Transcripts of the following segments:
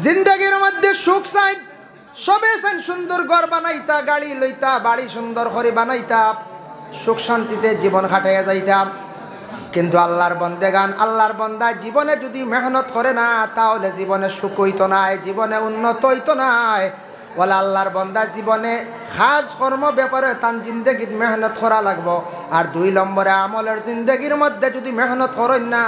জিন্দেগির মধ্যে সুখ চাই, সবে চাই সুন্দর ঘর বানাইতা, গাড়ি লইতা, বাড়ি সুন্দর করে বানাইতা, সুখ শান্তিতে জীবন কাটাইয়া যাইতাম। কিন্তু আল্লাহর বন্দেগান, আল্লাহর বন্দা জীবনে যদি মেহনত করে না, তাহলে জীবনে সুখ হইতো নাই, জীবনে উন্নত হইতো নাই। বলে আল্লাহর বন্দা জীবনে খাস কর্ম ব্যাপারে তার জিন্দগির মেহনত করা লাগবো। আর 2 নম্বরে আমলের জিন্দগির মধ্যে যদি মেহনত করেন না,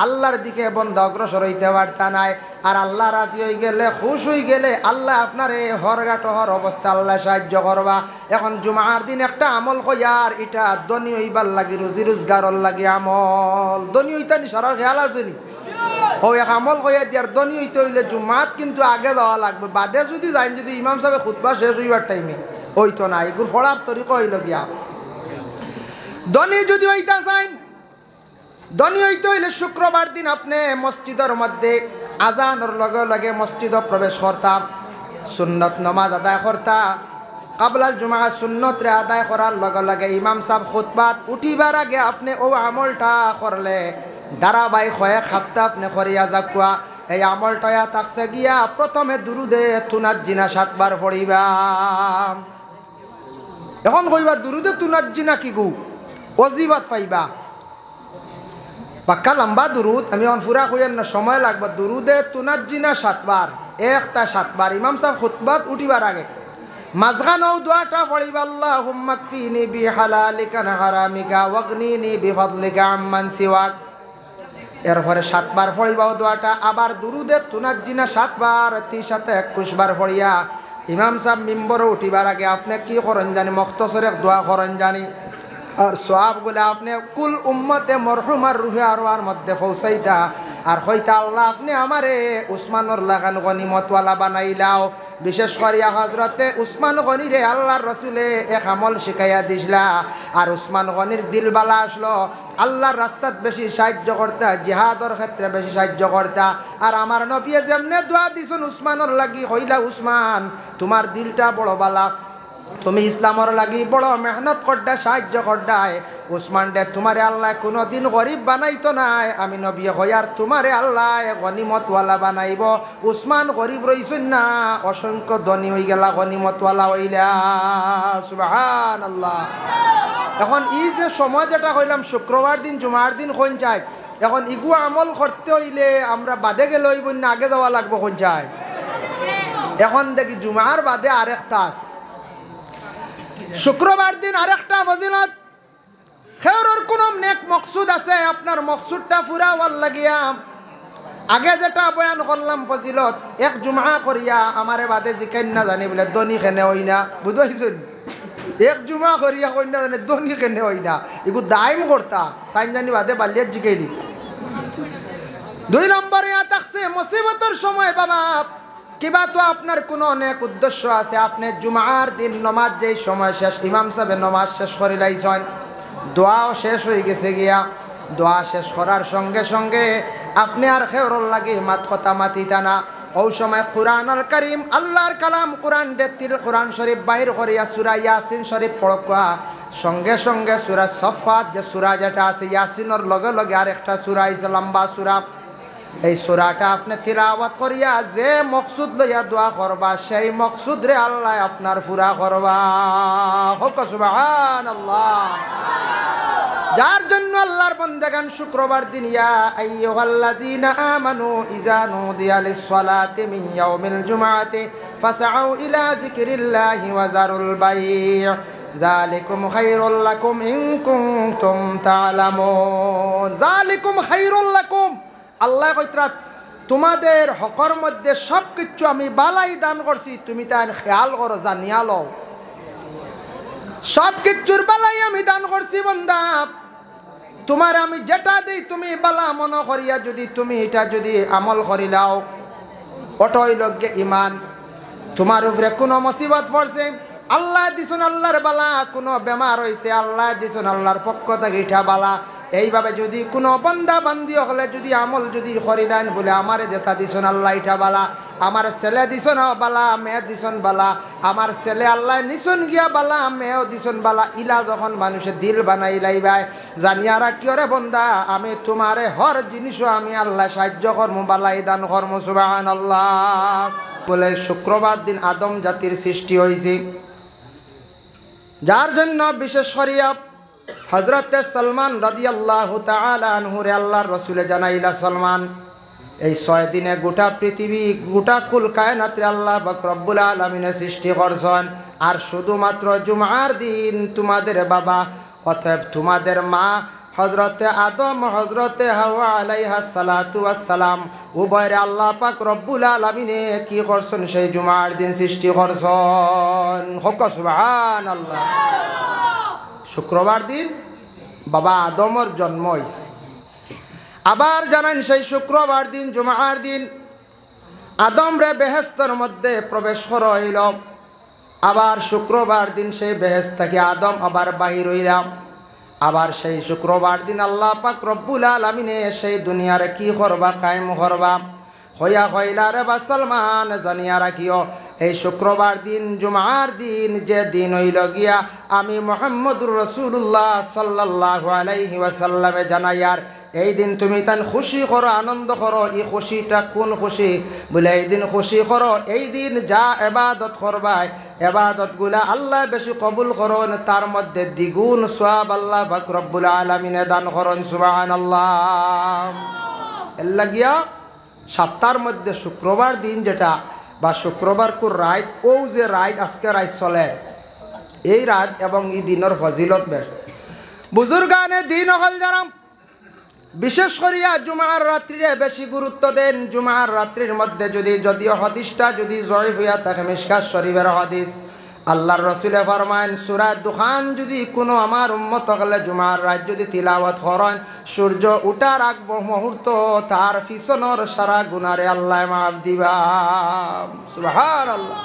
আল্লাহর দিকে বন্দা অগ্রসর হইতে পারতা নাই। আর আল্লাহ রাজি হয়ে গেলে, খুশ হয়ে গেলে আল্লাহ আপনার এই হরগাটহর অবস্থা আল্লাহ সাহায্য করবা। এখন জুমার দিন একটা আমল কইয়ার, এটা ধনী হইবার লাগি, রুজি রোজগারর লাগি আমল। ধনী হইতা নি সারার খেয়াল আছে নি? ও এক আমল কইয়া দিয়ার ধনী হইতে হইলে জুমাত কিন্তু আগে যাওয়া লাগবে। বাদে যদি যাই, যদি ইমাম সাহেব খুতবা শেষ হইবার টাইমে হইতো না, এগুলো ফলার তরিকা হইল গিয়া। ধনী যদি হইতা চাই, ধনী হইতে হইলে শুক্রবার দিন আপনি মসজিদের মধ্যে আজানের লগে লগে মসজিদে প্রবেশ করতাম, সুন্নত নমাজ আদায় করতা। কাবলাল জুমা সুন্নতরে আদায় করার লগে লগে ইমাম সাহেব খুতবাত উঠিবার আগে আপনি ও আমলটা করলে ধারাবাহিক কয়েক সপ্তাহ আপনি করিয়া যাকুয়া। এই আমলটা থাকছে গিয়া প্রথমে দুরুদে তুনাজ্জিনা 7 বার পড়িবা। এখন কইবা দুরুদে তুনাজ্জিনা কি গু? অজিবাত পাইবা, পাক্কা লম্বা দুরুদ। আমি এখন ফুরা কইয়ার না, সময় লাগবে। দুরুদে তুনাজ্জিনা 7 বার, একটা 7 বার ইমাম সাহেব খুতবাত উঠিবার আগে। মাঝখানেও দোয়াটা পড়িবা, আল্লাহুম্মা কফিনি বিহালালিকা আন হারামিকা ওয়াগনিনি বিফাদলিকা আম্মান সিওয়াক। এরপরে 7 বার পড়িবাও দোয়াটা। আবার দুরুদে তুনাজ্জিনা 7 বার, 3 সাথে 21 বার পড়িয়া ইমাম সাহেব মিম্বরে উঠিবার আগে আপনি কি করেন জানি? মুখতসর এক দোয়া করেন জানি। আর সওয়াবগুলো আপনি কুল উম্মতে মরহুমার রুহে আরওয়ার মধ্যে পৌঁছাইতা। আর হইতা আল্লাহ আপনি আমারে উসমানুর লাগান গনিমতওয়ালা বানাইলাও। বিশেষ করিয়া হজরতে উসমান গনিরে আল্লাহর রসুলে এক আমল শিখাইয়া দিছিলা। আর উসমান গনির দিলবালা আসলো, আল্লাহর রাস্তাত বেশি সাহায্য করতা, জিহাদর ক্ষেত্রে বেশি সাহায্য করতা। আর আমার নবী যেমনে দোয়া দিছেন উসমানুর লাগি, হইলা উসমান তোমার দিলটা বড় বালা, তুমি ইসলামর লাগি বড় মেহনত করডা, সাহায্য করডায়। উসমান দে তোমারে আল্লাহ কোনোদিন গরিব বানাইতো নাই। আমি নবী হইয়ার তোমারে আল্লাহ গনিমতওয়ালা বানাইব। উসমান গরিব রইছেন না, অসংখ্য ধনী হয়ে গেলা, গনিমতওয়ালা হইলা। সুবহানাল্লাহ। এখন এই যে সময় যেটা হইলাম শুক্রবার দিন জুমার দিন কোন চাই, এখন ইগু আমল করতে হইলে আমরা বাদে গেলে হইব না, আগে যাওয়া লাগবো কোন চাই? এখন দেখি জুমার বাদে আরেকটা আছে, শুক্রবার দিন আরেকটা ফজিলত। খেউরের কোন নেক মকসুদ আছে, আপনার মকসুদটা পুরা হওয়ার লাগিয়া আগে যেটা বয়ান করলাম ফজিলত, এক জুমা করিয়া আমারে বাদে জিকাই না জানি বলে দনি খেনে হই না, বুঝতে? এক জুমা করিয়া কই না জানে দনি খেনে হই না, এগুলো দায়ম করতা সাইন জানি বাদে বালিয়াত জিকাইলি। 2 নম্বরে থাকছে মুসিবতের সময় বাবা কিবা তো আপনার কোনো অনেক উদ্দেশ্য আছে। আপনি জুমার দিন নমাজ যেই সময় শেষ, ইমাম সাহেব নমাজ শেষ করে লাইছেন, দোয়াও শেষ হয়ে গেছে গিয়া। দোয়া শেষ করার সঙ্গে সঙ্গে আপনি আর খেউরর লাগে মাত কথা মাতিতা না। ওই সময় কুরআনুল কারীম আল্লাহর কালাম কুরআন দেতিল কুরআন শরীফ বাহির করিয়া সূরা ইয়াসিন শরীফ পড়কা। সঙ্গে সঙ্গে সূরা সফাত যে সূরা যেটা আছে ইয়াসিনের লগে লগে আরেকটা সূরা আছে লম্বা সূরা, এই সূরাটা আপনি তিলাওয়াত করিয়া যে মকসুদ লইয়া দোয়া করবা, সেই মকসুদ রে আল্লাহ আপনার পুরা করবা। হোক সুবহানাল্লাহ। যার জন্য আল্লাহর বান্দাগান শুক্রবার দিন ইয়া আইয়ুহাল্লাযীনা আমানু ইযা নুদিয়া লিস-সালাতি মিন ইয়াউমিল জুমআতি ফাসআউ ইলা যিকরিল্লাহি ওয়া যারুল বাই' যালিকুম খায়রুল লাকুম ইন কুনতুম তা'লামুন। যালিকুম খায়রুল লাকুম, আল্লাহ কইতরা তোমাদের হকর মধ্যে সব কিছু আমি বালাই দান করছি, তুমি তার খেয়াল করো, জানিয়া লও। সব কিছুর বালাই আমি দান করছি বান্দা, তোমার আমি যেটা দিই তুমি বালা মনে করিয়া যদি তুমি এটা যদি আমল করিলাও, ওটাই লগে ইমান। তোমার উপরে কোনো মুসিবত পড়ছে, আল্লাহ দিছুন আল্লাহর বালা, কোনো বেমার হয়েছে আল্লাহ দিছুন আল্লাহর পক্ষ থেকে এটা বালা। এইভাবে যদি কোনো বান্দা বান্দি হলে যদি আমল যদি করিলেন বলে আমারে যেটা দিছুন আল্লাহ এটা বালা, আমার ছেলে দিছন বালা মেয়ে দিছন বালা আমার ছেলে আল্লাহ নিছন গিয়া বালা মেয়েও দিছন বালা ইলা যখন মানুষের দিল বানাই লাইবাই জানিয়ারা কিয়রে বন্দা আমি তোমারে হর জিনিসও আমি আল্লাহ সাহায্য কর্ম বালাই দান কর্ম সুবহানাল্লাহ বলে শুক্রবার দিন আদম জাতির সৃষ্টি হয়েছে যার জন্য বিশেষ করিয়া হযরতে সালমান রাদিয়াল্লাহু তাআলা আনহু রে আল্লাহর রাসূলে জানাইলা সালমান এই 6 দিনে গোটা পৃথিবী গোটা কুল কায়নাতে আল্লাহ পাক রব্বুল আলামিন সৃষ্টি করছেন আর শুধুমাত্র জুমার দিন তোমাদের বাবা অতএব তোমাদের মা হযরতে আদম হযরতে হাওয়া আলাইহাস সালাতু ওয়াস সালাম উভয়রে আল্লাহ পাক রব্বুল আলামিনে কি করছেন সেই জুমার দিন সৃষ্টি করছেন হক সুবহানাল্লাহ শুক্রবার দিন বাবা আদমের জন্ম হইছে আবার জানেন সেই শুক্রবার দিন জুমার দিন আদম রে বেহেশতের মধ্যে প্রবেশ করা হইল আবার শুক্রবার দিন সেই বেহেশত থেকে আদম আবার বাহির হইলাম আবার সেই শুক্রবার দিন আল্লাহ পাক রব্বুল আলামিনে সেই দুনিয়ারে কি করবা কায়েম করবা হইয়া হইলা রে বা সালমান জানিয়া রাখিও এই শুক্রবার দিন জুমার দিন যে দিন হইল গিয়া আমি মুহাম্মদুর রাসূলুল্লাহ সাল্লাল্লাহু আলাইহি ওয়াসাল্লামে জানাইয়ার এই দিন তুমি তান খুশি করো আনন্দ করো এই খুশিটা কোন খুশি বলে এই দিন খুশি করো এই দিন যা ইবাদত করবাই ইবাদতগুলা আল্লাহ বেশি কবুল করুন তার মধ্যে দ্বিগুণ সওয়াব আল্লাহ পাক রব্বুল আলামিন দান করুন সুবহানাল্লাহ এল্লা গিয়া সপ্তাহের মধ্যে শুক্রবার দিন যেটা বা শুক্রবার কুর রাত ও যে রাত আজকে রাত চলে এই রাত এবং এই দিনের ফজিলত বেশ বুজুর্গানে দিন হল যারা বিশেষ করিয়া জুমার রাত্রিরে বেশি গুরুত্ব দেন জুমার রাত্রির মধ্যে যদিও হাদিসটা যদি জয়ীফ হইয়া থাকে মিশকাত শরীফের হাদিস আল্লাহর রাসূল ফরমায়েন সূরা দুখান যদি কোনো আমার উম্মত হলে জুমার রাত যদি তিলাওয়াত করেন সূর্য উঠার আগ মুহূর্ত তার পিছনের সারা গুনারে আল্লাহ মাফ দিবা সুবহানাল্লাহ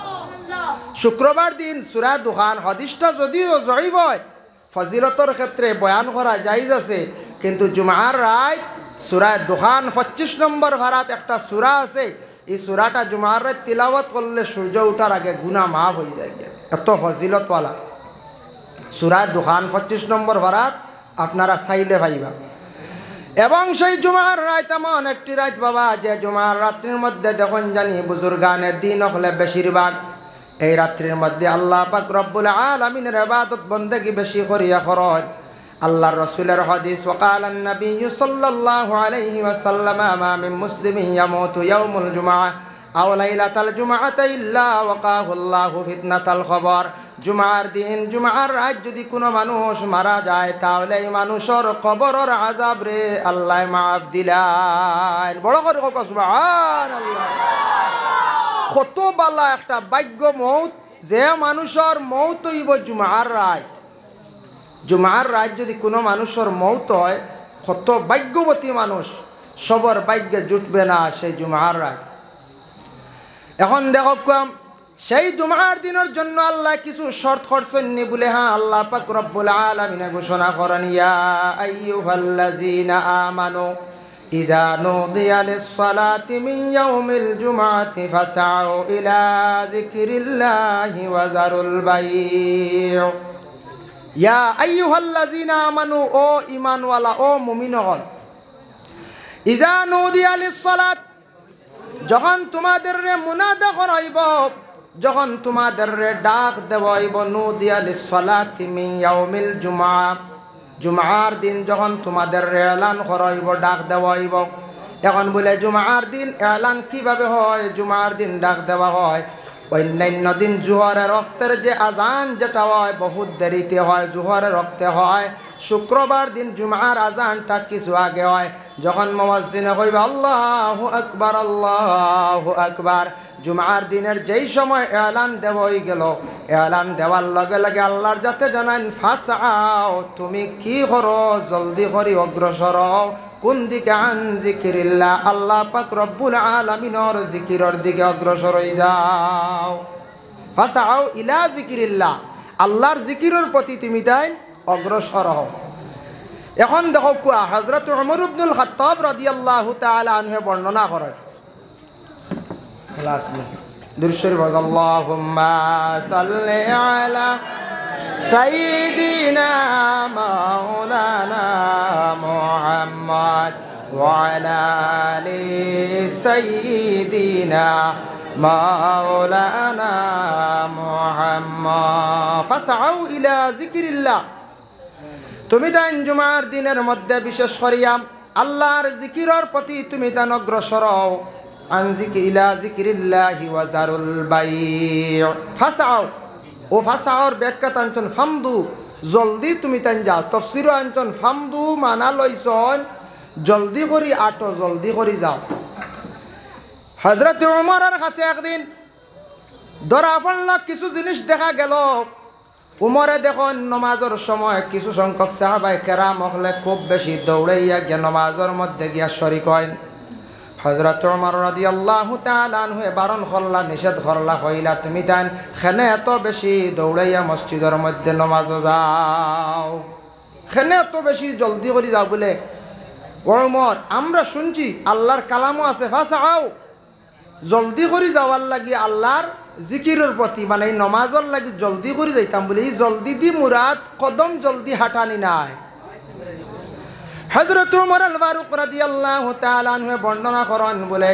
শুক্রবার দিন সূরা দুখান হাদিসটা যদিও জয়ীফ হয় ফজিলতের ক্ষেত্রে বয়ান করা জায়েজ আছে কিন্তু জুমার রাত সূরা দুখান 25 নম্বর ভারাত একটা সূরা আছে এই সূরাটা জুমার রাত তিলাওয়াত করলে সূর্য ওঠার আগে গুনাহ মাফ হয়ে যায় এত ফজিলতওয়ালা সূরা দুখান 25 নম্বর ভারাত আপনারা চাইলে পাইবা এবং সেই জুমার রাত এমন একটি রাত বাবা যে জুমার রাত্রির মধ্যে দেখুন জানি বুজুর্গানের দিন হলে বেশিরভাগ এই রাত্রির মধ্যে আল্লাহ পাক রব্বুল আলামিনের ইবাদত বন্দেগী বেশি করিয়া খরচ আল্লাহর রাসূলের হাদিস ওয়াকালান নবী সাল্লাল্লাহু আলাইহি ওয়াসাল্লাম মা মিন মুসলিমিন ইয়ামুতু ইয়াউমুল জুমআহ আও লাইলাতাল জুমআতি ইল্লা ওয়াকাহু আল্লাহু ফিতনাতাল খবর জুমার দিন জুমার রাত যদি কোনো মানুষ মারা যায় তাহলে এই মানুষের কবরের আযাব রে আল্লাহ মাফ দিলেন বড় করে কও সুবহানাল্লাহ কত বালা একটা ভাগ্য মউত যে মানুষের মউত হইব জুমার রাত জুমার রাত যদি কোনো মানুষের মউত হয় কত ভাগ্যবতী মানুষ সবার ভাগ্যে জুটবে না সেই জুমার রাত এখন দেখো সেই জুমার দিনের জন্য আল্লাহ কিছু শর্ত করছেননি বলে হ্যাঁ আল্লাহ পাক রব্বুল আলামিন ঘোষণা করেন ইয়া আইয়ুহাল্লাযীনা আমানু ইযা নুদিয়া লিস-সালাতি মিন ইয়াউমিল জুমআতি ফাসআউ ইলা যিকরিল্লাহি ওয়া যারুল বাই' ইয়া আইয়ুহাল্লাযীনা আমানু ও ঈমানওয়ালা ও মুমিনগণ ইযা নুদিয়া লিস-সালাত যখন তোমাদের মুনাদা করাইব যখন তোমাদের ডাক দেওয়াইব নুদিয়া লিস-সালাতি মিন ইয়াউমিল জুমআহ জুমার দিন যখন তোমাদের এলান করাইব ডাক দেওয়াইব এখন বলে জুমার দিন এলান কিভাবে হয় জুমার দিন ডাক দেওয়া হয় অন্যান্য দিন জোহরের রক্তের যে আজান যেটা হয় বহুত দেরিতে হয় জোহরের রক্তে হয় শুক্রবার দিন জুমার আজানটা কিছু আগে হয় যখন মুয়াজ্জিন কইবে আল্লাহু আকবার জুমার দিনের যেই সময় এলান দেওয়া হয়ে গেল এলান দেওয়ার লগে লগে আল্লাহর যাতে জানান ফাসআও তুমি কি করো জলদি করি অগ্রসর হও কোন দিকে আন যিকরিল্লাহ আল্লাহ পাক রব্বুল আলামিনের জিকিরের দিকে অগ্রসর হয়ে যাও ফাসআও ইলা যিকরিল্লাহ আল্লাহর জিকিরের প্রতি তুমি তাই অগ্রসর হও এখন দেখো হযরত ওমর ইবনুল খাত্তাব রাদিয়াল্লাহু তাআলা আনহু বর্ণনা করেন দুরূদ শরীফ আল্লাহুম্মা সাল্লি আলা সাইয়্যিদিনা মাওলানা মুহাম্মদ ওয়া আলা আলি সাইয়্যিদিনা মাওলানা মুহাম্মদ ফাসআউ ইলা যিকরিল্লাহ। তুমি তান জুমার দিনের মধ্যে বিশেষ করিয়া আল্লাহর জিকিরের প্রতি তুমি তান অগ্রসর হও। আন যিকরি ইলা যিকরিল্লাহি ওয়া যারুল বাই'। ফাসআউ ও ফাসআউর ব্যাখ্যা তানচন ফামদু, জলদি তুমি তান যাও। তাফসীর আনচন ফামদু মানা লইছন জলদি করি আটো, জলদি করি যাও। হযরত ওমরের কাছে একদিন ধরা পড়ল কিছু জিনিস দেখা গেল। উমরে দেখুন নমাজের সময় কিছু সংখ্যক সাহাবায়ে কেরাম হলে খুব বেশি দৌড়াইয়া গিয়ে নমাজের মধ্যে গিয়া শরিক হয়। হযরত ওমর রাদিয়াল্লাহু তাআলা আনহু বারণ করলা, নিষেধ করলা, কইলা তুমি তান খেনে এত বেশি দৌড়াইয়া মসজিদের মধ্যে নমাজ যাও, খেনে এত বেশি জলদি করে যাও বলে। ওমর আমরা শুনছি আল্লাহর কালামও আছে ফাসআউ, জলদি করে যাওয়ার লাগি আল্লাহর জিকিরের প্রতি মানে এই নমাজের লাগি জলদি করে যাইতাম বলে। এই জলদি দি মুরাদ কদম জলদি হাঁটানি নাই। হযরত ওমর আল ফারুক রাদিয়াল্লাহু তাআলা আনহু বর্ণনা করেন বলে,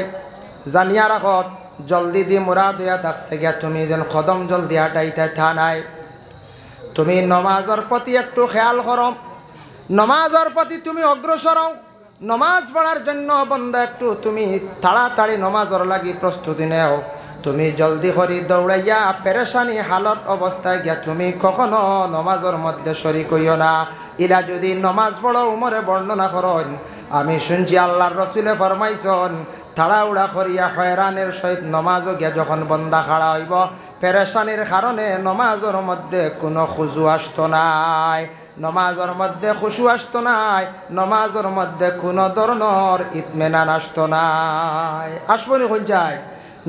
জানিয়া রাখত জলদি দি মুরাদ হইয়া থাকছে গিয়া তুমি যেন কদম জলদি হাঁটাইতে থা নাই। তুমি নমাজের প্রতি একটু খেয়াল করো, নমাজের প্রতি তুমি অগ্রসর হও। নমাজ পড়ার জন্য বন্ধা একটু তুমি তাড়াতাড়ি নমাজের লাগি প্রস্তুতি নেও। তুমি জলদি করে দৌড়াইয়া পেরেশানি হালত অবস্থায় গিয়া তুমি কখনো নমাজের মধ্যে শরিক হইও না। ইলা যদি নমাজ পড়ো উমরে বর্ণনা করেন, আমি শুনছি আল্লাহর রাসূলে ফরমাইছেন তাড়াহুড়া করিয়া হয়রানের সহিত নমাজও গিয়া যখন বন্দা খাড়া হইব পেরেশানির কারণে নমাজের মধ্যে কোনো খুজু আসতো নাই, নমাজের মধ্যে খুশু আসতো নাই, নমাজের মধ্যে কোনো ধরনের ইতমিনান আসতো নাই। আসবনি কোন যায়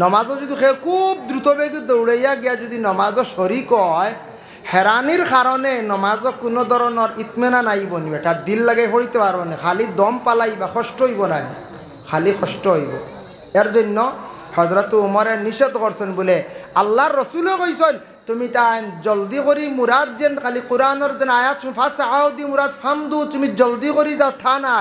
নমাজও যদি খুব দ্রুত বেগে দৌড়াইয়া গিয়া যদি নমাজও শরিক হয়, হেরানির কারণে নমাজও কোনো ধরনের ইতমিনান আইব নি, এটার দিল লাগে পড়িতে পারব না, খালি দম পালাইবা, কষ্ট হইব না, খালি কষ্ট হইব। এর জন্য হযরত উমরে নিষেধ করছেন বলে আল্লাহর রাসূলও কইছেন তুমি তাই জলদি করি মুরাদ যেন খালি কোরআনের যেন আয়াত ফাসআউ দি মুরাদ ফামদু, তুমি জলদি করি যাও থা না।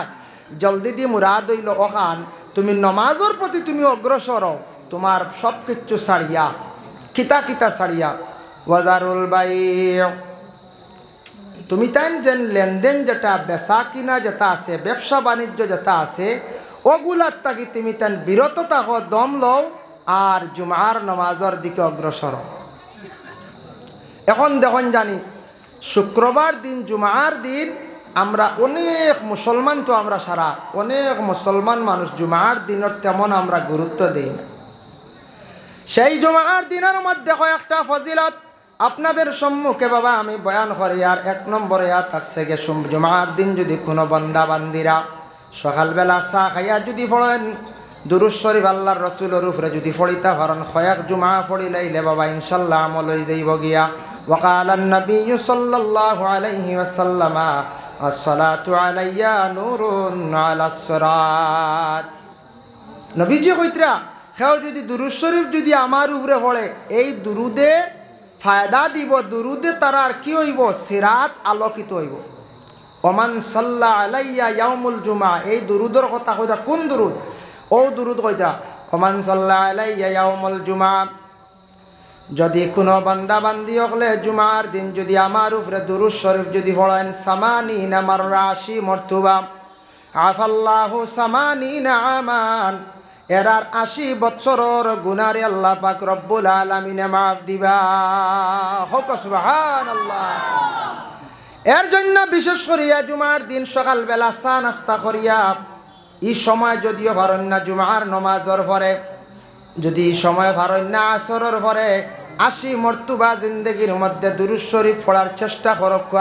জলদি দি মুরাদ হইল ওখান তুমি নমাজের প্রতি তুমি অগ্রসর হও, তোমার সব কিছু ছাড়িয়া কিতা কিতা ছাড়িয়া। ওয়াজারুল বাই', তুমি তাই যেন লেনদেন যেটা বেচা কিনা যেটা আছে, ব্যবসা বাণিজ্য যেটা আছে, ওগুলার তাকি তুমি তাই বিরত থাকো, দম লও আর জুমার নমাজের দিকে অগ্রসর। এখন দেখুন জানি শুক্রবার দিন জুমার দিন আমরা অনেক মুসলমান, তো আমরা সারা অনেক মুসলমান মানুষ জুমার দিনের তেমন আমরা গুরুত্ব দিই না। সেই জুমার দিনের মধ্যে কয়েকটা ফজিলত আপনাদের সম্মুখে বাবা আমি বয়ান করি। আর এক নম্বরে থাকছে গে জুমার দিন যদি কোনো বান্দা বান্দিরা সকালবেলা চা খাইয়া যদি পড়েন দুরূদ শরীফ আল্লাহর রাসূলের উপরে যদি পড়িতা পারেন, কয়েক জুমা পড়িলাইলে বাবা ইনশাআল্লাহ আমল হয়ে যাইব গিয়া। ওয়াকালা নবী সাল্লাল্লাহু আলাইহি ওয়াসাল্লাম আসসালাতু আলাইয়া নূরুন আলাস সিরাত। নবীজি কইতরা কেউ যদি দুরূদ শরীফ যদি আমার উপরে পড়ে, এই দুরুদে ফায়দা দিব, দুরুদে তার আর কি হইব, সিরাত আলোকিত হইব। ওমান সাল্লা আলাইয়া ইয়াউমুল জুমা, এই দুরুদের কথা কইতা কোন দুরুদ? ও দুরুদ কইতা ওমান সাল্লা আলাইয়া ইয়াউমুল জুমা, যদি কোনো বান্দা বান্দি হলে জুমার দিন যদি আমার উপরে দুরূদ শরীফ যদি পড়েন সামানিনা মাররা 80 মর্তবা, আফাল্লাহু সামানিনা আমান, এরার 80 বছরের গুনারে আল্লাহ পাক রব্বুল আলামিনে মাফ দিবা। হোক সুবহানাল্লাহ। এর জন্য বিশেষ করিয়া জুমার দিন সকালবেলা চা নাস্তা করিয়া এই সময় যদিও পারেন না জুমার নমাজের পরে, যদি সময় পারেন না আসরের পরে 80 মর্তবা জিন্দগির মধ্যে দুরূদ শরীফ পড়ার চেষ্টা করক।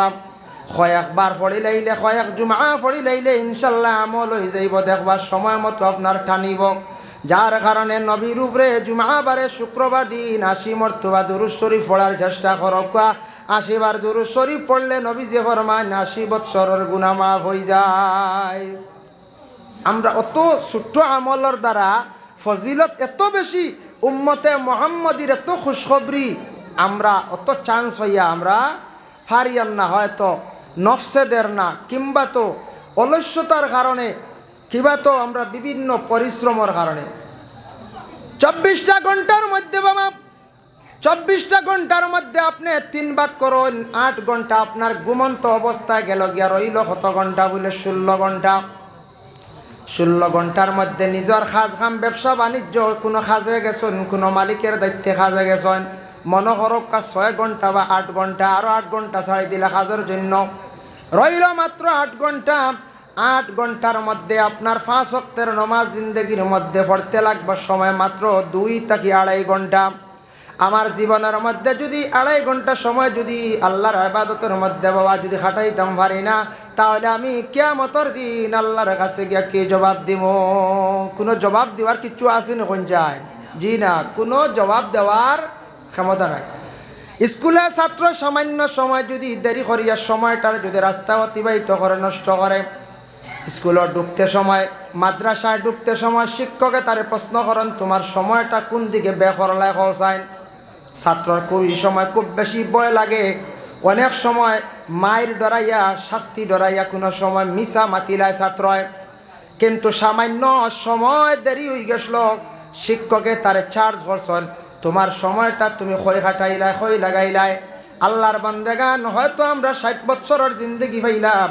কয়েকবার পড়িলাইলে, কয়েক জুমা পড়িলাইলে ইনশাল্লাহ আমল হয়ে যাইব, দেখবার সময় মতো আপনার টানিব। যার কারণে নবীর উপরে জুমাবারে শুক্রবার দিন 80 মর্তবা দুরূদ শরীফ পড়ার চেষ্টা করক। 80 বার দুরূদ শরীফ পড়লে নবী যে ফরমান 80 বৎসরের গুনাহ মাফ হয়ে যায়। আমরা অত ছোট্ট আমলের দ্বারা ফজিলত এত বেশি, উম্মতে মুহাম্মদীর এত খুশখবরি আমরা অত চান্স হইয়া আমরা হারিয়ান না, হয়তো নফসেদের না, কিংবা তো অলস্যতার কারণে, কিংবা তো আমরা বিভিন্ন পরিশ্রমের কারণে 24টা ঘন্টার মধ্যে বাবা, 24টা ঘন্টার মধ্যে আপনি 3 ভাগ করুন, 8 ঘন্টা আপনার ঘুমন্ত অবস্থায় গেল গিয়া রইল কত ঘন্টা বলে 16 ঘন্টা। 16 ঘন্টার মধ্যে নিজের কাজ কাম ব্যবসা বাণিজ্য কোনো কাজে গেছেন, কোনো মালিকের দায়িত্বে কাজে গেছেন, মনে করক 6 ঘন্টা বা 8 ঘন্টা, আরও 8 ঘন্টা ছাড়ি দিলে কাজের জন্য রইল মাত্র 8 ঘন্টা। 8 ঘন্টার মধ্যে আপনার 5 ওয়াক্তের নামাজ জিন্দগির মধ্যে পড়তে লাগবে সময় মাত্র 2 থেকে 2.5 ঘন্টা। আমার জীবনের মধ্যে যদি 2.5 ঘন্টা সময় যদি আল্লাহর ইবাদতের মধ্যে বাবা যদি খাটাইতাম পারি না, তাহলে আমি কিয়ামতের দিন আল্লাহর কাছে গিয়া কি জবাব দিব? কোনো জবাব দেওয়ার কিছু আছে না? কোন যায়? জি না, কোনো জবাব দেওয়ার ক্ষমতা নাই। স্কুলে ছাত্র সামান্য সময় যদি দেরি করিয়া সময়টার যদি রাস্তা অতিবাহিত করে নষ্ট করে, স্কুলে ঢুকতে সময়, মাদ্রাসায় ঢুকতে সময় শিক্ষকে তারে প্রশ্ন করেন তোমার সময়টা কোন দিকে ব্যয় করলায় পৌঁছায়। ছাত্রর এই সময় খুব বেশি ভয় লাগে, অনেক সময় মায়ের ডরাইয়া শাস্তি ডরাইয়া কোনো সময় মিশা মাতিলায় ছাত্রয়, কিন্তু সামান্য সময় দেরি হয়ে গেছিল শিক্ষকে তারে চার্জ করছেন তোমার সময়টা তুমি খই খাটাইলাই, খই লাগাইলাই। আল্লাহর বান্দেগান হয়তো আমরা 60 বছরের জিন্দগি পাইলাম,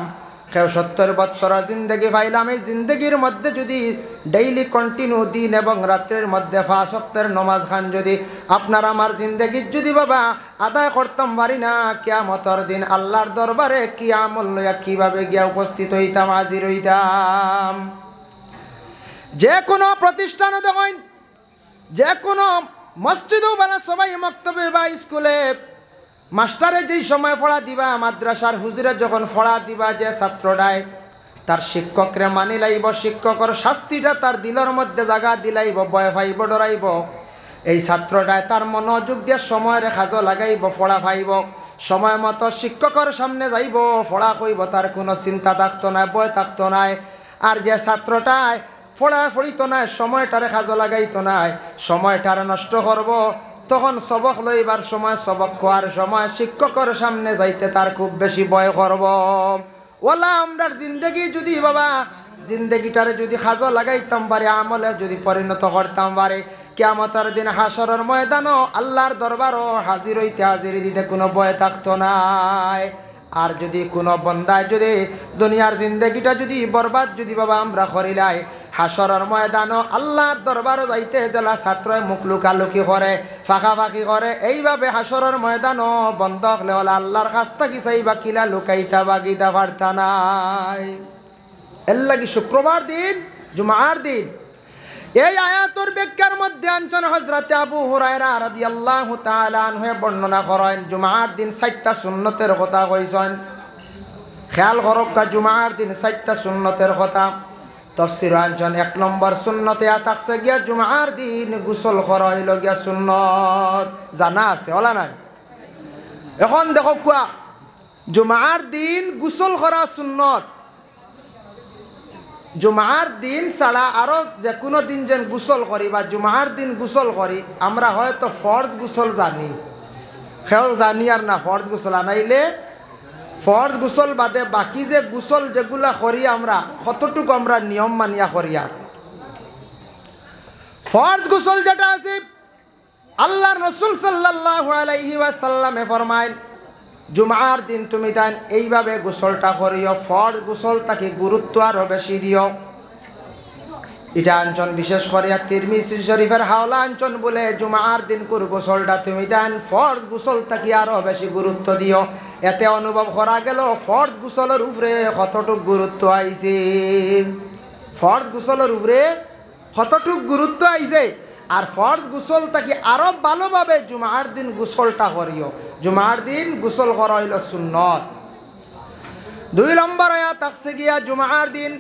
কেউ 70 বছরের জিন্দগি পাইলাম। এই জিন্দগির মধ্যে যদি ডেইলি কন্টিনিউ দিন এবং রাত্রের মধ্যে 5 ওয়াক্তের নামাজ খান যদি আপনার আমার জিন্দগির যদি বাবা আদায় করতাম পারি না, কিয়ামতের দিন আল্লাহর দরবারে কি আমল লইয়া কিভাবে গিয়া উপস্থিত হইতাম, হাজির হইতাম। যে কোনো প্রতিষ্ঠানে দেখেন, যে কোনো মসজিদও বানা সবাই মক্তবে বা স্কুলে মাস্টারে যেই সময় পড়া দিবা, মাদ্রাসার হুজুরে যখন পড়া দিবা, যে ছাত্রটায় তার শিক্ষকরে মানি লাইব, শিক্ষকর শাস্তিটা তার দিলের মধ্যে জায়গা দিলাইব, ভয় পাইব, ডরাইব। এই ছাত্রটায় তার মনোযোগ দিয়ে সময়ের কাজও লাগাইব, পড়া পাইব, সময় মতো শিক্ষকর সামনে যাইব, পড়া কইব, তার কোনো চিন্তা থাকতো না, ভয় থাকতো নাই। আর যে ছাত্রটায় পড়া পড়িত নাই, সময়টারে কাজও লাগাইতো নাই, সময়টারে নষ্ট করব, তখন সবক লইবার সময়, সবক খোয়ার সময় শিক্ষকের সামনে যাইতে তার খুব বেশি ভয় করব। ওলা আমরা জিন্দগি যদি বাবা জিন্দগিটারে যদি কাজও লাগাইতাম পারে, আমলে যদি পরিণত করতাম পারে, কিয়ামতের দিন হাসরের ময়দানও আল্লাহর দরবারও হাজির হইতে হাজির দিতে কোনো ভয় থাকতো নাই। আর যদি কোনো বন্দায় যদি দুনিয়ার জিন্দগিটা যদি বরবাদ যদি বাবা আমরা করিলাই, হাসরের ময়দানও আল্লাহর দরবারও যাইতে জেলা ছাত্রয় মুখ লুকালুকি করে, ফাঁকাফাঁকি করে, এইভাবে হাসরের ময়দানও বন্ধ হলে হলে আল্লাহর কাছ থেকে চাইবা কিলা লুকাইতা বাগিতা পারতা নাই। এর লাগি শুক্রবার দিন, জুমার দিন এই আয়াতের ব্যাখ্যার মধ্যে আনছেন হযরতে আবু হুরায়রা রাদিয়াল্লাহু তাআলা আনহু বর্ণনা করেন, জুমার দিন 60টা সুন্নতের কথা কইছেন। খেয়াল করক, জুমার দিন 60টা সুন্নতের কথা তাফসীর আনছেন। 1 নম্বর সুন্নতে থাকছে গিয়া জুমার দিন গোসল করা হইল গিয়া সুন্নত, জানা আছে ওলা নাই? এখন দেখো কুয়া জুমার দিন গোসল করা সুন্নত। জুমার দিন ছাড়া আরো যে কোনো দিন যেন গোসল করি বা জুমার দিন গোসল করি, আমরা হয়তো ফরজ গোসল জানি, কেউ জানি আর না ফরজ গোসল আনাইলে ফরজ গোসল বাদে বাকি যে গোসল যেগুলা করি আমরা কতটুকু আমরা নিয়ম মানিয়া করি। আর ফরজ গোসল যেটা আছে আল্লাহর রাসূল সাল্লাল্লাহু আলাইহি ওয়াসাল্লামে ফরমায় জুমার দিন তুমি তাই এইভাবে গোসলটা করিও, ফরজ গোসল তাকে গুরুত্ব আরো বেশি দিও। এটা আঞ্চন বিশেষ করে তিরমিজি শরীফের হাওলা আঞ্চন বলে জুমার দিন কুর গোসলটা তুমি দেন ফরজ গোসল তাকে আরো বেশি গুরুত্ব দিও। এতে অনুভব করা গেল ফরজ গোসলের উপরে কতটুক গুরুত্ব আইছে, ফরজ গোসলের উপরে কতটুক গুরুত্ব আইছে। আর ফরজ গোসল তাকে আরো ভালোভাবে জুমার দিন গোসলটা করিও। জুমার দিন গোসল করা হইল সুন্নত। 2 নম্বর আয়াত থাকছে গিয়া জুমার দিন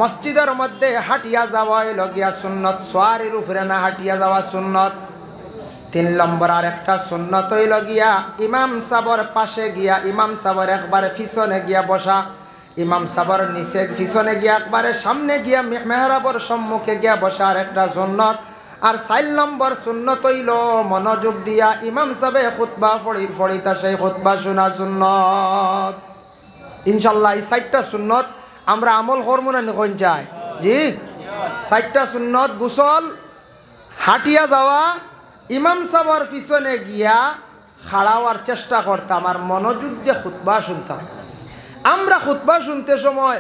মসজিদের মধ্যে হাঁটিয়া যাওয়া হইল গিয়া সুন্নত, সোয়ারির উপরে না হাঁটিয়া যাওয়া সুন্নত। 3 নম্বর আর একটা সুন্নত হইল গিয়া ইমাম সাবর পাশে গিয়া ইমাম সাবর একবারে পিছনে গিয়া বসা, ইমাম সাবর নিচে পিছনে গিয়া একবারে সামনে গিয়া মেহরাবর সম্মুখে গিয়া বসার একটা সুন্নত। আর 4 নম্বর সুন্নত হইল মনোযোগ দিয়া ইমাম সাহেব খুতবা পড়িতা সেই খুতবা শোনা সুন্নত। ইনশাআল্লাহ এই 4টা সুন্নত আমরা আমল করব না কোন চাই জি 4টা সুন্নত গোসল, হাঁটিয়া যাওয়া, ইমাম সাহেবের পিছনে গিয়া খাড়া হওয়ার চেষ্টা করতাম আর মনোযোগ দিয়ে খুতবা শুনতাম। আমরা খুতবা শুনতে সময়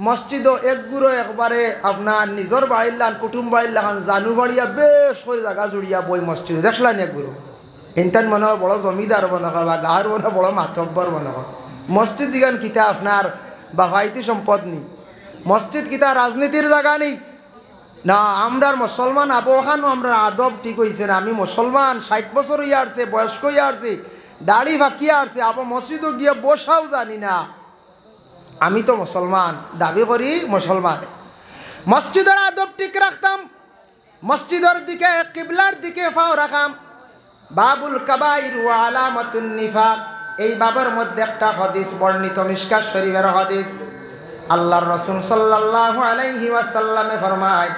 মসজিদও একগুড়ো একবারে আপনার নিজের বাড়ির লান কুটুম বাড়ির লাগান জানু বাড়িয়া বেশ করে জায়গা জুড়িয়া বই মসজিদে দেখলাম একগুড়ো ইনতান মনে হয় বড় জমিদার মনে কর বা গাঁর মনে বড় মাতব্বর মনে কর। মসজিদ দিগান কিতা আপনার বা ভাইতি সম্পদ নেই, মসজিদ কিতা রাজনীতির জায়গা নেই না। আমরার মুসলমান আবহানো আমরা আদব ঠিক হয়েছে না। আমি মুসলমান 60 বছর হইয়া আসছে, বয়স্ক হইয়া আসছে, দাড়ি ফাঁকিয়া আসছে, আবার মসজিদও গিয়ে বসাও জানি না। আমি তো মুসলমান, দাবি করি মুসলমান। মসজিদের আদব ঠিক রাখতাম, মসজিদের দিকে কিবলার দিকে ফাও রাখাম। বাবুল কাবাইর ওয়া আলামাতুন নিফাক, এই বাবার মধ্যে একটা হাদিস বর্ণিত মিশকাত শরীফের হাদিস। আল্লাহর রাসূল সাল্লাল্লাহু আলাইহি ওয়াসাল্লামে ফরমায়,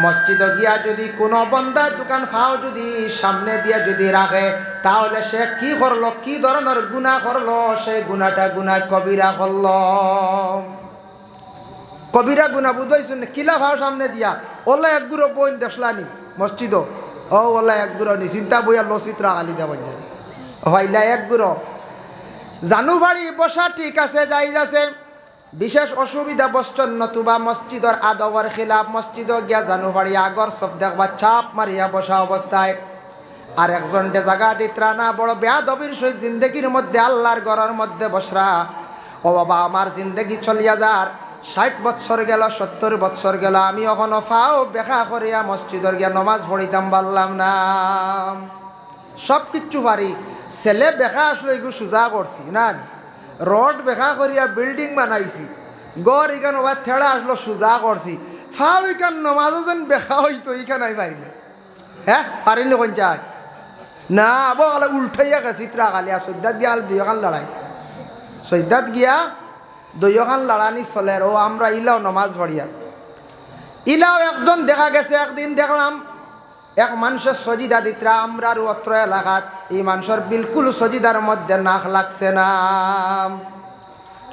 মসজিদে গিয়া যদি কোনো বান্দা দোকান ফাও যদি সামনে দিয়া যদি রাখে তাহলে সে কি করলো, কি ধরনের গুনাহ করলো, সেই গুনাহটা গুনাহ কবিরা করলো। কবিরা গুনাহ বুঝাইছেন কিলা ফাও সামনে দিয়া ওলা এক গুঁড়ো বইন দেখলানি মসজিদ ও ওলা এক গুঁড়ো নি চিন্তা বইয়া লসিত্রা আলি দেবেন হইলা এক গুঁড়ো জানু বাড়ি বসা ঠিক আছে যাই যাচ্ছে, বিশেষ অসুবিধা বসছেন নতুবা মসজিদের আদবের খিলাফ মসজিদে গিয়া জানু বাড়ি আগর সব দেখবা চাপ মারিয়া বসা অবস্থায় আর একজনটে জায়গা দিতরা না, বড় বেয়াদবির সহিত জিন্দগির মধ্যে আল্লাহর ঘরের মধ্যে বসরা। ও বাবা আমার জিন্দগি চলিয়া যার 60 বৎসর গেল 70 বৎসর গেল, আমি এখনো ফাও বেখা করিয়া মসজিদর গিয়া নমাজ পড়িতাম পারলাম না। সব কিচ্ছু পারি, ছেলে বেখা আসলে এগুলো সোজা করছি না, রড বেখা করিয়া বিল্ডিং বানাইছি, গড় ইখান ওবার থেড়া আসলো সোজা করছি, ফাও ইখান নমাজও যেন বেখা হইতো ইখান আমি পারি না। হ্যাঁ পারিনি কোন চায় না, আবো গেলে উল্টাইয়া গেছি চিত্রা গালিয়া সৈদাত গিয়া দুইখান লড়াই, সৈদাত গিয়া দুইখান লড়ানি চলে। ও আমরা ইলাও নমাজ পড়িয়া ইলাও একজন দেখা গেছে, একদিন দেখলাম এক মানুষের সজিদা দিত্রা আমরার অত্র এলাকাত এই মানুষের বিলকুল সজিদার মধ্যে নাক লাগছে না।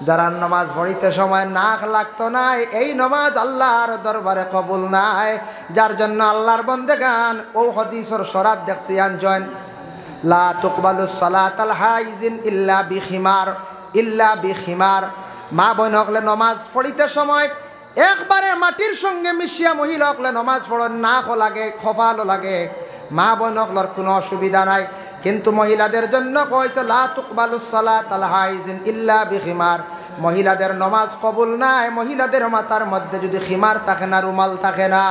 যারা নমাজ পড়িতে সময় নাক লাগতো না, এই নমাজ আল্লাহর দরবারে কবুল নাই। যার জন্য আল্লাহর বন্দেগান ও হাদিসের সরাত দেখছি আনজন লা তুকবালুস সালাতাল হাইজিন ইল্লা বিখিমার, ইল্লা বিখিমার। মা বোন হকলে নমাজ পড়িতে সময় একবারে মাটির সঙ্গে মিশিয়া মহিলা হকলে নমাজ পড়েন, নাকও লাগে খফালও লাগে, মা বোন হকলের কোনো অসুবিধা নাই। কিন্তু মহিলাদের জন্য কইছে লা তুকবালুস সালাতাল হাইজিন ইল্লা বিখিমার, মহিলাদের নমাজ কবুল নাই মহিলাদের মাথার মধ্যে যদি খিমার থাকে না, রুমাল থাকে না।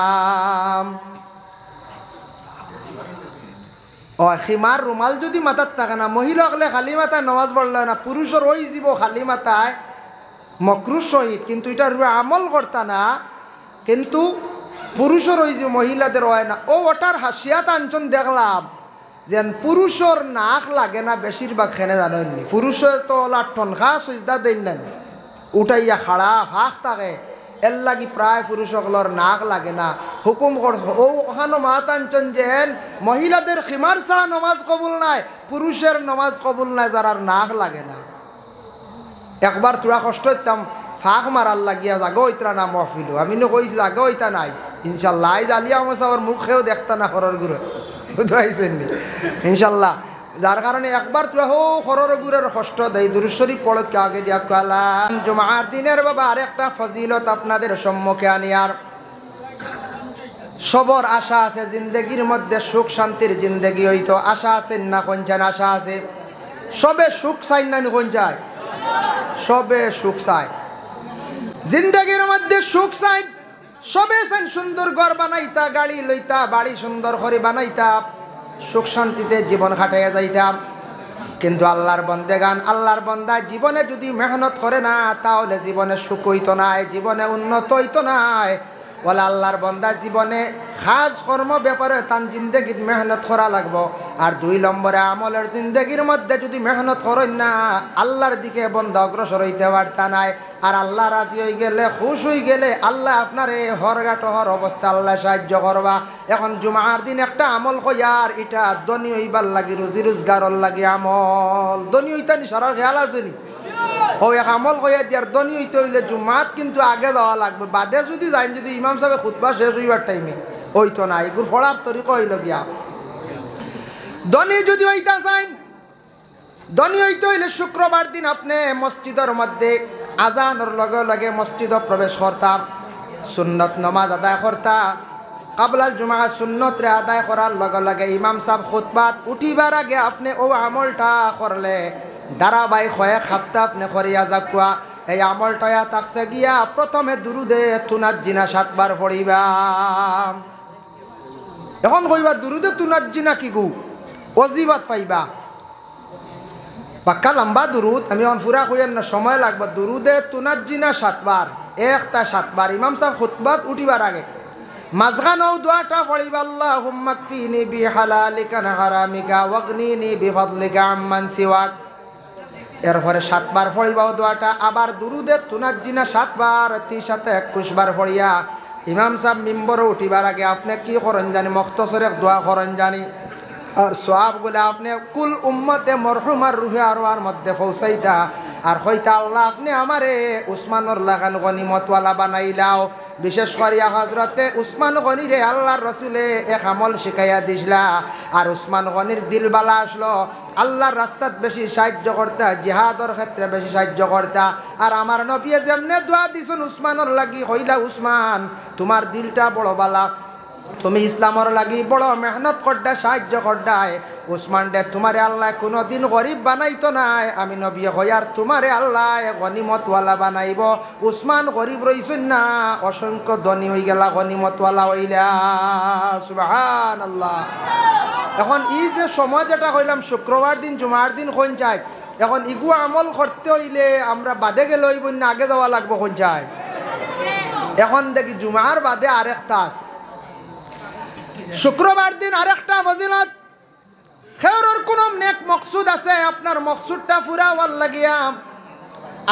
ও খিমার রুমাল যদি মাথার থাকে না, মহিলা হকলে খালি মাথায় নমাজ পড়লে না, পুরুষের ওই জীব খালি মাথায় মকরুর সহিত, কিন্তু এটা আমল করতা না, কিন্তু পুরুষের ওই যে মহিলাদের হয় না। ও ওটার হাসিয়াত আঞ্চন দেখলাম যেন পুরুষের নাক লাগে না বেশিরভাগ খেনে জানেননি, পুরুষের তো ওলা টনখা সুজদা দেন নেন উঠাইয়া খাড়া ফাঁক থাকে, এর লাগি প্রায় পুরুষসকলের নাক লাগে না। হুকুম কর ও ওখানো মাত আঞ্চন যেন মহিলাদের খিমার ছাড়া নমাজ কবুল নাই, পুরুষের নমাজ কবুল নাই যারার নাক লাগে না। একবার তোরা কষ্ট হইতাম ফাঁক মারার লাগিয়া জাগো হইতরা না মহফিল, আমি নো কইছি জাগো হইতা নাইস ইনশাল্লাহ আইজ আলিয়া আমার সবার মুখেও দেখতা না খরর গুড়ে বুঝাইছেন নি ইনশাল্লাহ। যার কারণে একবার তোরা হো খরর গুড়ের কষ্ট দেয় দুরুশ্বরী পড়কে আগে দিয়া কালাম। জুমার দিনের বাবা আরেকটা ফজিলত আপনাদের সম্মুখে আনিয়ার সবর আশা আছে, জিন্দগির মধ্যে সুখ শান্তির জিন্দগি হইতো আশা আছে না কোনচান আশা আছে, সবে সুখ চাই না কোন চায়, সবে সুখ চায় জিন্দগির মধ্যে সুখ চাই, সবে চাই সুন্দর ঘর বানাইতা, গাড়ি লইতা, বাড়ি সুন্দর করে বানাইতা, সুখ শান্তিতে জীবন কাটাইয়া যাইতাম। কিন্তু আল্লাহর বন্দেগান আল্লাহর বন্দা জীবনে যদি মেহনত করে না তাহলে জীবনে সুখ হইতো নাই, জীবনে উন্নত হইতো নাই। বলে আল্লাহর বন্দা জীবনে খাস কর্ম ব্যাপারে তার জিন্দগিত মেহনত করা লাগবো। আর 2 নম্বরে আমলের জিন্দগির মধ্যে যদি মেহনত করেন না আল্লাহর দিকে বন্দা অগ্রসর হইতে পারতা নাই। আর আল্লাহ রাজি হয়ে গেলে খুশ হয়ে গেলে আল্লাহ আপনার এই হরগাটহর অবস্থা আল্লাহ সাহায্য করবা। এখন জুমার দিন একটা আমল কইয়ার এটা ধনী হইবার লাগি রুজি রোজগারর লাগি আমল ধনী হইতানি সারার খেয়াল আছে নি ও এক আমল কইয়া দিয়ার ধনী হইতে হইলে জুমাত কিন্তু আগে যাওয়া লাগবে বাদে যদি যাই যদি ইমাম সাহেব খুতবা শেষ হইবার টাইমে হইতো না এগুলো ফলার তরিকা হইল গিয়া ধনী যদি হইতা চাইন ধনী হইতে হইলে শুক্রবার দিন আপনি মসজিদের মধ্যে আজানের লগে লগে মসজিদে প্রবেশ করতাম সুন্নত নমাজ আদায় করতা কাবলাল জুমা সুন্নত রে আদায় করার লগে লগে ইমাম সাহেব খুতবাত উঠিবার আগে আপনি ও আমলটা করলে ধারাবাহিক হয়ে খাপতা আপনি করিয়া যাকুয়া এই আমলটা তাকছে গিয়া প্রথমে দুরুদে তুনাত জিনা 7 বার পড়িবা। এখন কইবা দুরুদে তুনাত জিনা কি গু অজিবাত পাইবা পাক্কা লম্বা দুরুদ আমি এখন ফুরা কইয়ার না সময় লাগবে দুরুদে তুনাত জিনা 7 বার একটা 7 বার ইমাম সাহেব খুতবাত উঠিবার আগে মাঝখানেও দোয়াটা পড়িবা আল্লাহুম্মা কফিনি বিহালালিকা আন হারামিকা ওয়াগনিনি বিফাদলিকা আম্মান সিওয়াক এরপরে 7 বার পড়িবাও দোয়াটা আবার দুরুদে তুনাত জিনা 7 বার 21 বার পড়িয়া ইমাম সাহেব মিম্বরে উঠিবার আগে আপনি কি করেন জানি মুখতসরে দোয়া করেন জানি আর সওয়াবগুলো আপনি কুল উম্মতে মরহুমার রুহে আরওয়ার মধ্যে পৌঁছাইতা আর হইতা আল্লাহ আপনি আমারে উসমানুর লাগান গনিমতওয়ালা বানাইলাও বিশেষ করিয়া হজরতে উসমান গনিরে আল্লাহর রসুলে এক আমল শিখাইয়া দিছিলা আর উসমান গনির দিলবালা আসলো আল্লাহর রাস্তাত বেশি সাহায্য করতা জিহাদর ক্ষেত্রে বেশি সাহায্য করতা আর আমার নবী যেমনে দোয়া দিছেন উসমানুর লাগি হইলা উসমান তোমার দিলটা বড় বালা তুমি ইসলামর লাগি বড় মেহনত করডা সাহায্য করডায় উসমান ডে তোমারে আল্লাহ কোনো দিন গরিব বানাইতো নাই আমি নবী হইয়ার তোমারে আল্লাহ গনিমতওয়ালা বানাইব উসমান গরিব রইছেন না অসংখ্য ধনী হয়ে গেলা গনিমতওয়ালা হইলা সুবহানাল্লাহ। এখন এই যে সময় যেটা কইলাম শুক্রবার দিন জুমার দিন কোন চাই এখন ইগু আমল করতে হইলে আমরা বাদে গেলে হইব না আগে যাওয়া লাগবো কোন চাই এখন দেখি জুমার বাদে আরেকটা আছে শুক্রবার দিন আরেকটা ফজিলত খেয়রর কোন নেক মকসুদ আছে আপনার মকসুদটা পুরা হওয়ার লাগিয়া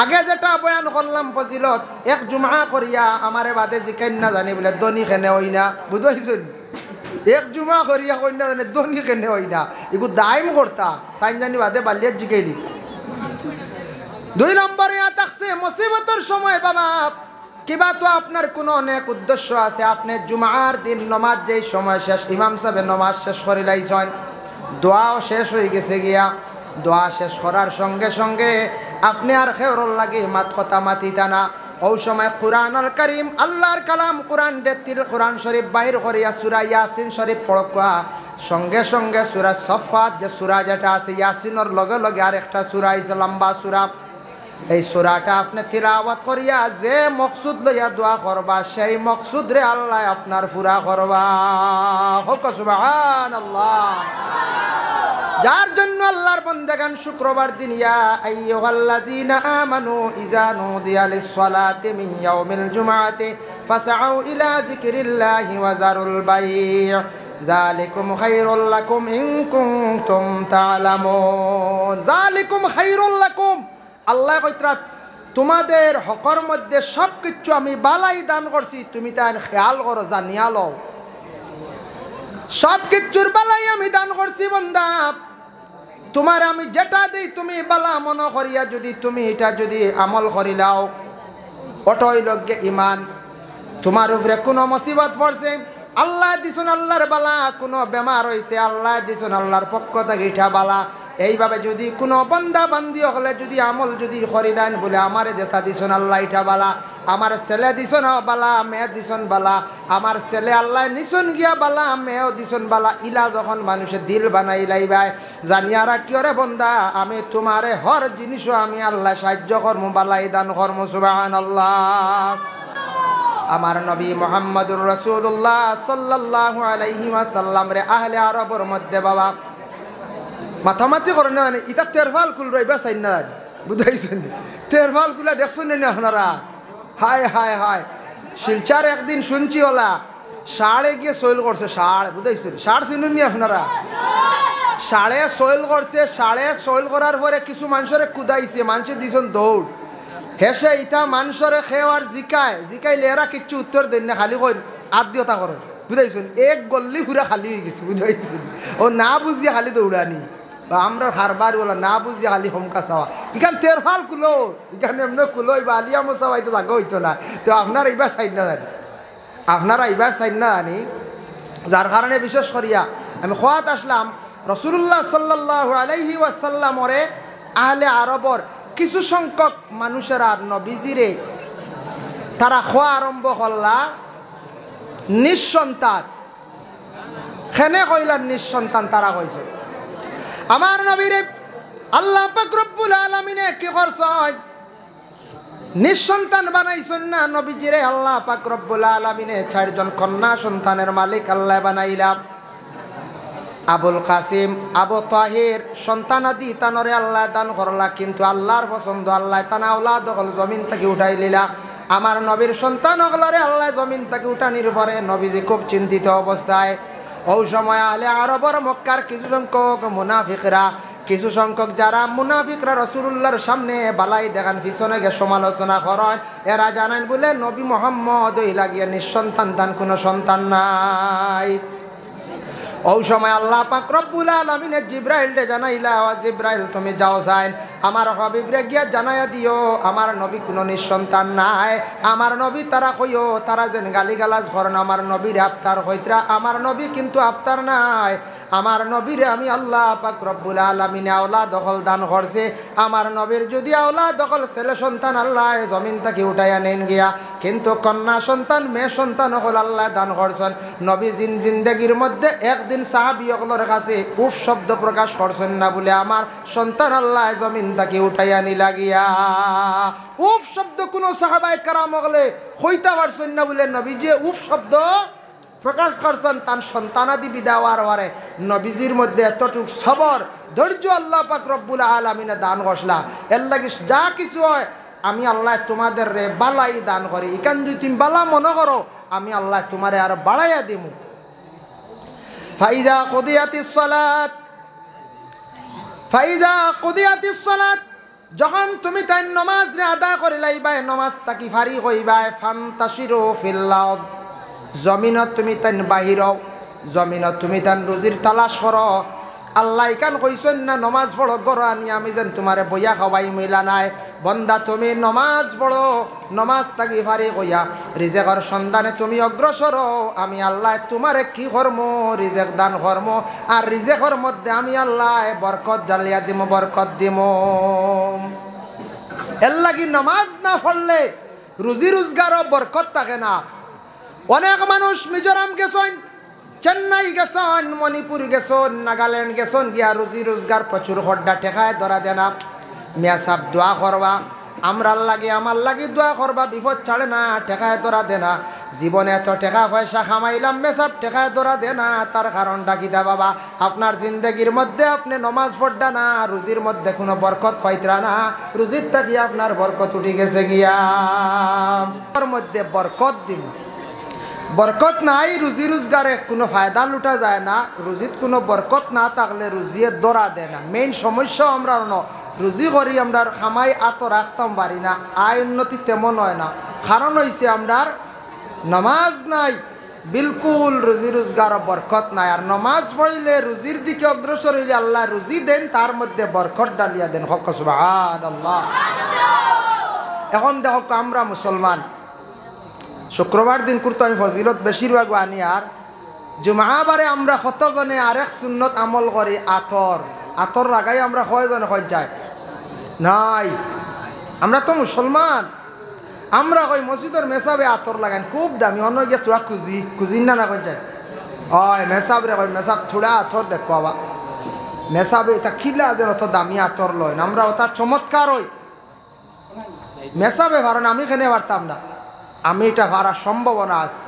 আগে যেটা বয়ান করলাম ফজিলত এক জুমা করিয়া আমারে বাদে জিকাইন না জানি বলে দনি কেনে হই না বুঝাইছেন এক জুমা করিয়া কই না জানে দনি কেনে হই না এগু দাইম করতা সাইন জানি বাদে বালিয়া জিকাইলি। 2 নম্বরে থাকছে মুসিবতের সময় বাবা কিবা তো আপনার কোনো অনেক উদ্দেশ্য আছে আপনি জুমার দিন নমাজ যেই সময় শেষ ইমাম সাহেব নমাজ শেষ করে লাইছেন দোয়াও শেষ হয়ে গেছে গিয়া দোয়া শেষ করার সঙ্গে সঙ্গে আপনি আর খেয়রর লাগে মাত কথা মাতিতা না ওই সময় কুরআনুল কারীম আল্লাহর কালাম কুরআন দেতিল কুরআন শরীফ বাইর করিয়া সূরা ইয়াসিন শরীফ পড়বা সঙ্গে সঙ্গে সূরা সফাত যে সূরা যেটা আছে ইয়াসিনের লগে লগে আরেকটা সূরা আছে লম্বা সূরা এই সূরাটা আপনি তিলাওয়াত করিয়া যে মকসুদ লইয়া দোয়া করবা সেই মকসুদ রে আল্লাহ আপনার পুরা করবা হোক সুবহানাল্লাহ। যার জন্য আল্লাহর বান্দাগান শুক্রবার দিন ইয়া আইয়ুহাল্লাযীনা আমানু ইযা নুদিয়া লিস-সালাতি মিন ইয়াউমিল জুমআতি ফাসআউ ইলা যিকরিল্লাহি ওয়া যারুল বাই' যালিকুম খায়রুল লাকুম ইন কুনতুম তা'লামুন যালিকুম খায়রুল লাকুম আল্লাহ কইতরা তোমাদের হকর মধ্যে সব কিছু আমি বালাই দান করছি তুমি তার খেয়াল করো জানিয়া লও সব কিছুর বালাই আমি দান করছি বান্দা তোমার আমি যেটা দেই তুমি বালা মনে করিয়া যদি তুমি এটা যদি আমল করিলাও ওটাই লগে ইমান তোমার উপরে কোনো মুসিবত পড়ছে আল্লাহ দিছুন আল্লাহর বালা কোনো বেমার হইছে আল্লাহ দিছুন আল্লাহর পক্ষ থেকে এটা বালা এইভাবে যদি কোনো বান্দা বান্দি হলে যদি আমল যদি করিলেন বলে আমারে যেটা দিছুন আল্লাহ এটা বালা আমার ছেলে দিছুন বালা মেয়ে দিছুন বালা আমার ছেলে আল্লাহ নিছুন গিয়া বালা মেয়েও দিছুন বালা ইলা যখন মানুষের দিল বানাই লাইবাই জানিয়া রাখিও রে বন্দা আমি তোমারে হর জিনিসও আমি আল্লাহ সাহায্য করমু বালাই দান করমু সুবহানাল্লাহ। আমার নবী মুহাম্মদুর রাসূলুল্লাহ সাল্লাল্লাহু আলাইহি ওয়াসাল্লাম রে আহলে আরবের মধ্যে বাবা মাথামাতি করে না ইটা তেরফাল কুল রইবা চাই না বুঝাইছেন তেরফাল কুলা দেখছেন না আপনারা হায় হায় হায় শিলচার একদিন শুনছি ওলা ষাঁড়ে গিয়ে সৈল করছে ষাঁড় বুঝাইছেন ষাঁড় চিনুন নি আপনারা ষাঁড়ে সৈল করছে ষাঁড়ে সৈল করার পরে কিছু মানুষের কুদাইছে মানুষের দিছেন দৌড় হেসে ইটা মানুষরে খেওয়ার জিকাইলে এরা কিচ্ছু উত্তর দেন না, খালি কই আদ্যতা করেন, বুঝাইছেন? এক গল্লি পুরা খালি হয়ে গেছে, বুঝাইছেন? ও না বুঝিয়ে খালি দৌড়ানি, বা আমরা হারবার বলা না বুঝিয়ে খালি হমকা চাওয়া। ইখান তেরফাল কুলো, ইখানে এমনি কুলোই বা আলিয়া মশাবাই তো জাগা হইতো না। তো আপনারা এইবার সাইড না জানি, আপনারা এইবার সাইড না জানি, যার কারণে বিশেষ করিয়া আমি খোয়াত আসলাম রসুল্লাহ সাল্লাল্লাহু আলাইহি ওয়াসাল্লামরে আহলে আরবর কিছু সংখ্যক মানুষেরা নবীজিরে তারা খোয়া আরম্ভ করলা নিঃসন্তান। খেনে কইলা নিঃসন্তান? তারা কইছে আমার নবীরে আল্লাহ পাক রব্বুল আলামিনে কি করছেন? নিঃসন্তান বানাইছেন না নবীজিরে। আল্লাহ পাক রব্বুল আলামিনে 4 জন কন্যা সন্তানের মালিক আল্লাহ বানাইলাম। আবুল কাসিম, আবু তাহির সন্তানাদি তানরে আল্লাহ দান করলা, কিন্তু আল্লাহর পছন্দ আল্লাহ তানা আওলাদ হল জমিন থেকে উঠাই লিলা। আমার নবীর সন্তান হলরে আল্লাহ জমিন থেকে উঠানির পরে নবীজি খুব চিন্তিত অবস্থায়। ওই সময় আলে আরবর মক্কার কিছু সংখ্যক মুনাফিকরা, কিছু সংখ্যক যারা মুনাফিকরা রাসূলুল্লাহর সামনে বালাই দেখান, পিছনে গিয়ে সমালোচনা করেন। এরা জানেন বলে নবী মুহাম্মদ ওই লাগিয়ে নিঃসন্তান, তান কোনো সন্তান নাই। ওই সময় আল্লাহ পাক রব্বুল আলামিন জিব্রাইলকে জানাইলা, ও জিব্রাইল তুমি যাও যাইন আমার হাবিবরে গিয়া জানাইয়া দিও আমার নবী কোনো নিঃসন্তান নাই। আমার নবী তারা কইও তারা যেন গালিগালাজ করেন আমার নবীর আফতার হইতরা, আমার নবী কিন্তু আফতার নাই। আমার নবীরে আমি আল্লাহ পাক রব্বুল আলামিন আওলাদ দখল দান করছে। আমার নবীর যদি আওলাদ দখল ছেলে সন্তান আল্লাহ জমিন থেকে উঠাইয়া নেন গিয়া, কিন্তু কন্যা সন্তান মেয়ে সন্তান হল আল্লাহ দান করছেন। নবী জিন্দেগির মধ্যে একদিন সাহাবী সকলের কাছে উফ শব্দ প্রকাশ করছেন না বলে আমার সন্তান আল্লাহ জমিন থেকে উঠাইয়া নিলা গিয়া। উফ শব্দ কোনো সাহাবায়ে কেরাম হলে হইতে পারছেন না বলে নবীজি উফ শব্দ প্রকাশ করছেন তার সন্তানাদি বিদাওয়ার ওয়ারে। নবীজির মধ্যে এতটুকু সবর ধৈর্য আল্লাহ পাক রব্বুল আলামিনে দান করলা। এর লাগি যা কিছু হয় আমি আল্লাহ তোমাদের রে বালাই দান করি। ইকান যদি তুমি বালা মনে করো আমি আল্লাহ তোমারে আর বাড়াইয়া দিমু। ফাইজা কুদিয়াতিস সালাত, ফাইজা কুদিয়াতিস সালাত, যখন তুমি তাই নামাজ রে আদায় করে লাইবাই, নামাজ তাকি ফারি হইবাই, ফান্তাশিরু ফিল আরদ, জমিনত তুমি তান বাহির, জমিনত তুমি তান রুজির তালাশ করো। আল্লাহ ইকান কইছেন না নমাজ পড়ো গড় আনি আমি যেন তোমারে বইয়া খাওয়াই মিলা নাই। বন্দা তুমি নমাজ পড়ো, নমাজ তাকি ফারি কইয়া রিজেকর সন্ধানে তুমি অগ্রসর, আমি আল্লাহ তোমারে কি কর্ম রিজেক দান কর্ম। আর রিজেকর মধ্যে আমি আল্লাহ বরকত ডালিয়া দিম, বরকত দিম। এর লাগি নমাজ না পড়লে রুজি রোজগারও বরকত থাকে না। অনেক মানুষ মিজোরাম গেছেন, চেন্নাই গেছেন, মণিপুর গেছেন, নাগাল্যান্ড গেছেন, গিয়া রুজি রোজগার প্রচুর হড্ডা ঠেকায় ধরা দেনা। মিয়া সাহেব দোয়া করবা, আমরার লাগে আমার লাগে দোয়া করবা, বিপদ ছাড়ে না, ঠেকায় ধরা দেনা। জীবনে এত টাকা পয়সা খামাইলাম মেসাব ঠেকায় ধরা দেনা। তার কারণটা কি দা বাবা? আপনার জিন্দগির মধ্যে আপনি নমাজ পড়ডা না, রুজির মধ্যে কোনো বরকত পাইতরা না, রুজির থাকি আপনার বরকত উঠে গেছে গিয়া। তার মধ্যে বরকত দিব, বরকত নাই, রুজি রোজগারে কোনো ফায়দা লুটা যায় না। রুজিত কোনো বরকত না থাকলে রুজিয়ে দরা দেয় না। মেইন সমস্যা আমরা রুজি করি আমরা খামাই আত রাখতাম পারি না, আয় উন্নতি তেমন হয় না। কারণ হয়েছে আমরার নমাজ নাই, বিলকুল রুজি রোজগার বরকত নাই। আর নমাজ পড়লে রুজির দিকে অগ্রসর হইলে আল্লাহ রুজি দেন, তার মধ্যে বরকত ডালিয়া দেন। হক সুবহানাল্লাহ। এখন দেখো আমরা মুসলমান, শুক্রবার দিন করতো আমি ফজিলত বেশিরভাগ আনি। আর জুমাবারে আমরা কতজনে আরেক সুন্নত আমল করি, আতর। আতর লাগাই আমরা কয়জনে কয় যায় নাই? আমরা তো মুসলমান, আমরা কই মসজিদের মেসাবে আতর লাগান খুব দামি, অন্য গিয়ে তোরা কুজিন না কই যায়। হয় মেসাব রে কই মেসাব থোড়া আতর দেখো বাবা, মেসাবে এটা খিলা যেন অত দামি আতর লয়, আমরা ওটা চমৎকার হই মেসাবে পারেন, আমি খেনে পারতাম না। আমি এটা পারার সম্ভাবনা আছে।